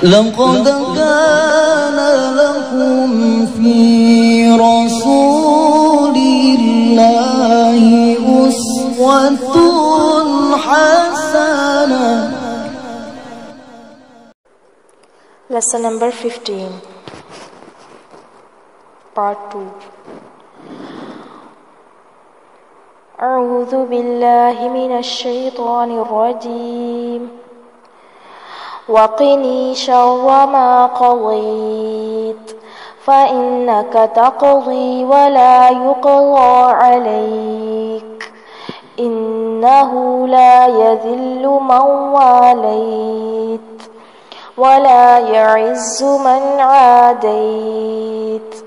لقد كان لكم في رسول الله أسوة حسنة. Lesson number 15, Part 2. أعوذ بالله من الشيطان الرجيم. وقني شر ما قضيت فإنك تقضي ولا يقضى عليك إنه لا يذل من واليت ولا يعز من عاديت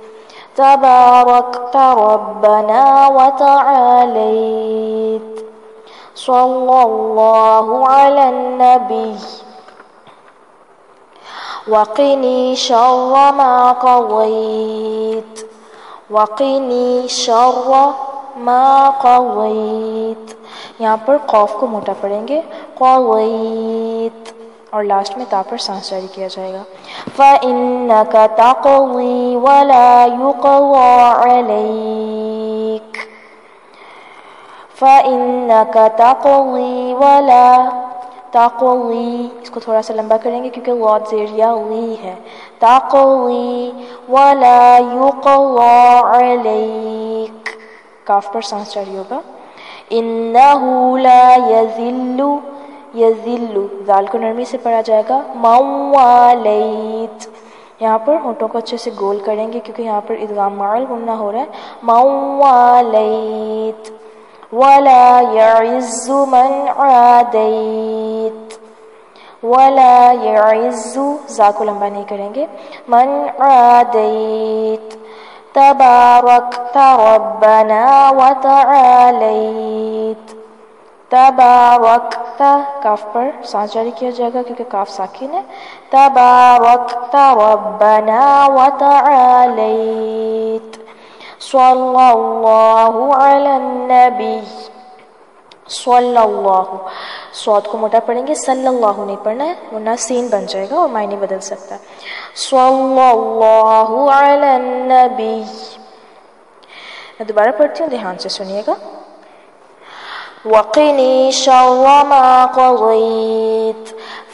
تباركت ربنا وتعاليت. صلى الله على النبي. وقني شر ما قضيت. وقني شر ما قضيت. یہاں پر قوف کو موٹا پڑھیں گے، قضیت، اور لاسٹ میں تا پر سانس جاری کیا جائے گا. فَإِنَّكَ تَقْضِي وَلَا يُقْضَى عَلَيْكَ. فَإِنَّكَ تَقْضِي وَلَا تَقْضِي، اس کو تھوڑا سا لمبا کریں گے کیونکہ غاد زیریا لی ہے. تَقْضِي وَلَا يُقْضَى عَلَيْكَ، کاف پر سانس جاری ہوگا. إِنَّهُ لَا يَذِلُّ، یذل، ذال کو نرمی سے پڑھا جائے گا. موالیت، یہاں پر ہونٹوں کو اچھے سے گول کریں گے کیونکہ یہاں پر ادغام مع الغنہ ہو رہا ہے. موالیت. ولا يعز من عادیت. ولا يعز، ذا کو لمبا نہیں کریں گے. من عادیت تبارکت ربنا وتعالیت. تبارکت، کاف پر سانس جاری کیا جائے گا کیونکہ کاف ساکن ہے. تبارکت ربنا وتعالیت. صلی اللہ علی النبی. صلی اللہ، صوت کو موٹا پڑھیں گے، صلی اللہ نہیں پڑھنا ہے ورنہ سین بن جائے گا اور معنی بدل سکتا ہے. صلی اللہ علی النبی. میں دوبارہ پڑھتی ہوں، دھیان سے سنیے گا. وقني شر ما قضيت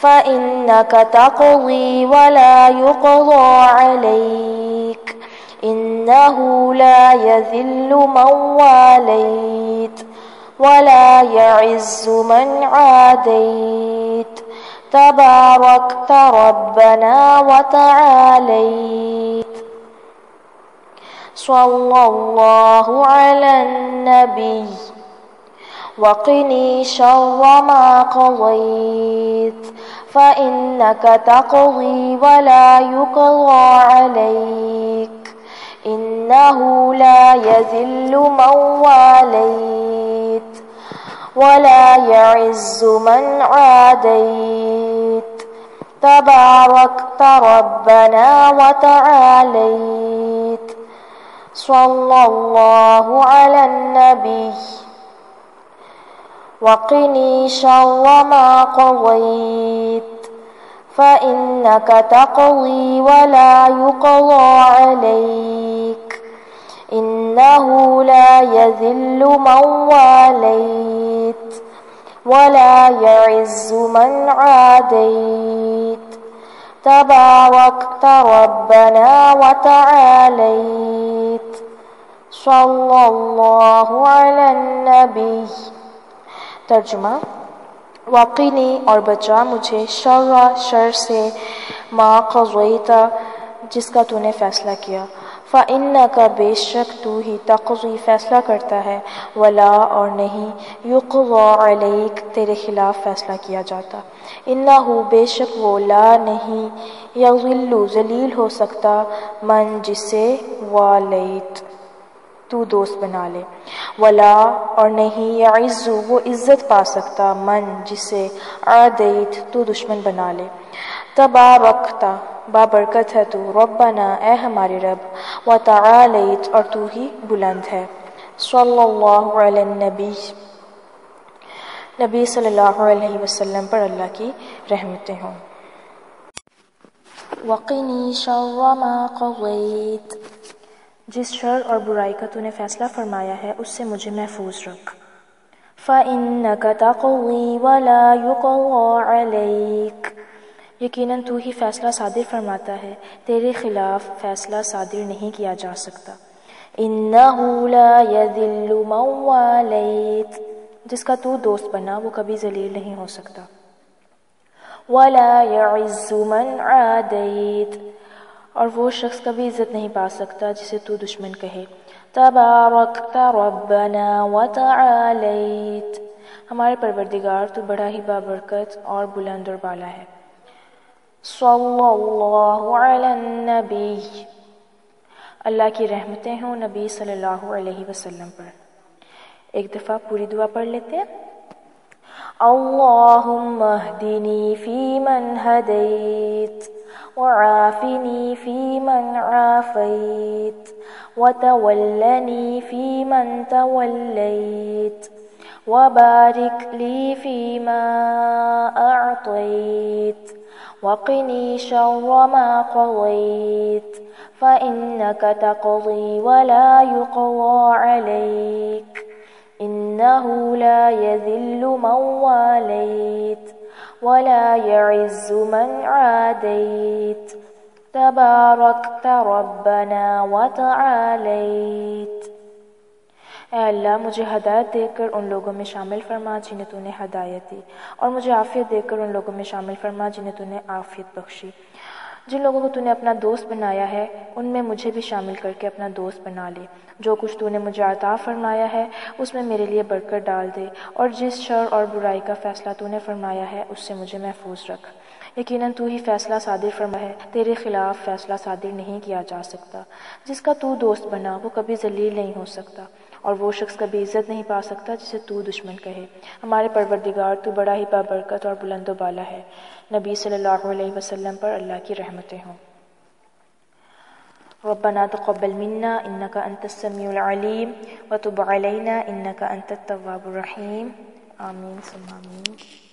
فإنك تقضي ولا يقضى عليك إنه لا يذل من واليت ولا يعز من عاديت تباركت ربنا وتعاليت. صلى الله على النبي. وقني شر ما قضيت فإنك تقضي ولا يقضى عليك إنه لا يذل من واليت ولا يعز من عاديت تباركت ربنا وتعاليت. صلى الله على النبي. وقني شر ما قضيت فإنك تقضي ولا يقضى عليك إنه لا يذل من واليت ولا يعز من عاديت تباركت ربنا وتعاليت. صلى الله على النبي. ترجمہ، وقنی اور بچا مجھے شر، شر سے، ما قضیتا جس کا تو نے فیصلہ کیا. فإنک بے شک تو ہی تقضی فیصلہ کرتا ہے، ولا اور نہیں، یقضی علیک تیرے خلاف فیصلہ کیا جاتا. انہ بے شک وہ، لا نہیں، یضل ذلیل ہو سکتا، من جسے، والیت تو دوست بنا لے. ولا اور نہیں، یعز وہ عزت پا سکتا، من جسے، عادیت تو دشمن بنا لے. تبارکتا بابرکت ہے تو، ربنا اے ہمارے رب، وتعالیت اور تو ہی بلند ہے. صلی اللہ علی النبی. نبی صلی اللہ علیہ وسلم پر اللہ کی رحمتیں ہوں. وقنی شر ما قضیت، جس شر اور برائی کا تو نے فیصلہ فرمایا ہے اس سے مجھے محفوظ رکھ۔ فإنک تقضی ولا یقضی علیک، یقیناً تو ہی فیصلہ صادر فرماتا ہے، تیرے خلاف فیصلہ صادر نہیں کیا جا سکتا۔ انہ لا یذل من والیت، جس کا تو دوست بنا وہ کبھی ذلیل نہیں ہو سکتا۔ ولا یعز من عادیت، اور وہ شخص کبھی عزت نہیں پا سکتا جسے تو دشمن کہے۔ تبارکت ربنا وتعالیت، ہمارے پروردگار تو بڑا ہی بابرکت اور بلند اور بالا ہے۔ صلی اللہ علی النبی، اللہ کی رحمتیں ہوں نبی صلی اللہ علیہ وسلم پر۔ ایک دفعہ پوری دعا پڑھ لیتے ہیں۔ اللہم اہدنی فیمن ہدیت، وعافنی فیمن عافیت، وتولنی فیمن تولیت، وبارک لی فیما اعطیت، وقنی شر ما قضیت، فإنک تقضی ولا یقضی علیک، انہ لا یذل من والیت ولا یعز من عادیت، تبارکت ربنا وتعالیت۔ اے اللہ مجھے ہدایت دے کر ان لوگوں میں شامل فرما جنہیں تو نے ہدایت دی، اور مجھے عافیت دے کر ان لوگوں میں شامل فرما جنہیں تو نے عافیت بخشی۔ جن لوگوں کو تو نے اپنا دوست بنایا ہے ان میں مجھے بھی شامل کر کے اپنا دوست بنا لے۔ جو کچھ تو نے مجھے عطا فرمایا ہے اس میں میرے لیے برکت ڈال دے، اور جس شر اور برائی کا فیصلہ تو نے فرمایا ہے اس سے مجھے محفوظ رکھ۔ یقیناً تو ہی فیصلہ صادر فرما ہے، تیرے خلاف فیصلہ صادر نہیں کیا جا سکتا۔ جس کا تو دوست بنا وہ کبھی ذلیل نہیں ہو سکتا، اور وہ شخص کبھی عزت نہیں پا سکتا جسے تو دشمن کہے۔ ہمارے پروردگار تو بڑا ہی بابرکت اور بلند و بالا ہے۔ نبی صلی اللہ علیہ وسلم پر اللہ کی رحمتیں ہوں۔ ربنا تقبل منا انك انت السميع العليم وتب علينا انك انت التواب الرحيم، آمین ثم آمین۔